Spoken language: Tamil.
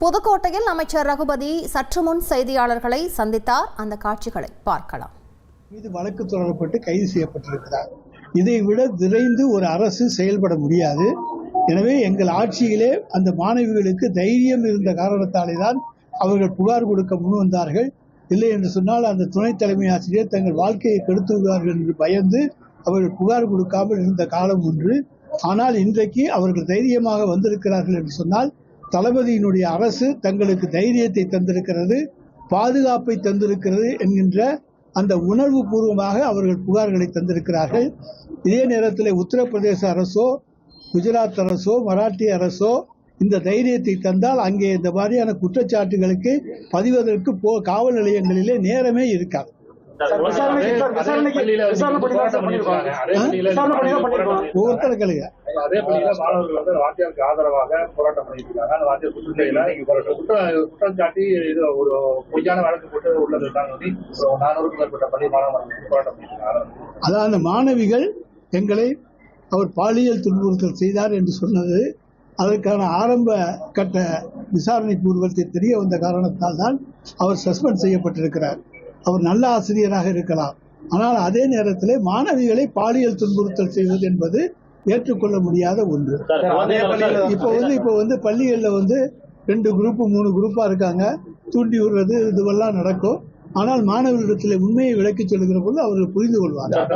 புதுக்கோட்டையில் அமைச்சர் ரகுபதி சற்று முன் செய்தியாளர்களை சந்தித்தார். அந்த காட்சிகளை பார்க்கலாம். மீது வழக்கு தொடரப்பட்டு கைது செய்யப்பட்டிருக்கிறார். இதை விட விரைந்து ஒரு அரசு செயல்பட முடியாது. எனவே எங்கள் ஆட்சியிலே அந்த மாணவிகளுக்கு தைரியம் இருந்த காரணத்தாலே தான் அவர்கள் புகார் கொடுக்க முன் வந்தார்கள். இல்லை என்று சொன்னால் அந்த துணை தலைமை ஆசிரியர் தங்கள் வாழ்க்கையை கெடுத்து விடுவார்கள் என்று பயந்து அவர்கள் புகார் கொடுக்காமல் இருந்த காலம் ஒன்று. ஆனால் இன்றைக்கு அவர்கள் தைரியமாக வந்திருக்கிறார்கள் என்று சொன்னால் தளபதியினுடைய அரசு தங்களுக்கு தைரியத்தை தந்திருக்கிறது, பாதுகாப்பை தந்திருக்கிறது என்கின்ற அந்த உணர்வு பூர்வமாக அவர்கள் புகார்களை தந்திருக்கிறார்கள். இதே நேரத்தில் உத்தரப்பிரதேச அரசோ குஜராத் அரசோ மராட்டிய அரசோ இந்த தைரியத்தை தந்தால் அங்கே இந்த மாதிரியான குற்றச்சாட்டுகளுக்கு பதிவதற்கு காவல் நிலையங்களிலே நேரமே இருக்காது. ஒவ்வொருத்தர் கழுக அதே பள்ளியில மாணவர்கள் வந்து வாத்தியாருக்கு ஆதரவாக போராட்டம் பண்ணியிருக்காங்க. அந்த வாத்தியார் குற்றம் சாட்டி இது ஒரு பொய்யான வழக்கு போட்டு உள்ளது 400க்கும் மேற்பட்ட பள்ளி மாணவர்கள் போராட்டம் பண்ணியிருக்காங்க. அதான் அந்த மாணவிகள் எங்களை அவர் பாலியல் துன்புறுத்தல் செய்தார் என்று சொன்னது அதற்கான ஆரம்ப கட்ட விசாரணை பூர்வத்தை தெரிய வந்த காரணத்தால் தான் அவர் சஸ்பெண்ட் செய்யப்பட்டிருக்கிறார். அவர் நல்ல ஆசிரியராக இருக்கலாம், ஆனால் அதே நேரத்தில் மாணவிகளை பாலியல் துன்புறுத்தல் செய்வது என்பது ஏற்றுக்கொள்ள முடியாத ஒன்று. இப்போ வந்து பள்ளிகளில் 2 குரூப் 3 குரூப்பா இருக்காங்க, தூண்டி விடுறது இதுவெல்லாம் நடக்கும். ஆனால் மாணவர்களிடத்தில் உண்மையை விளக்கி சொல்லுகிற போது அவர்கள் புரிந்து கொள்வார்கள்.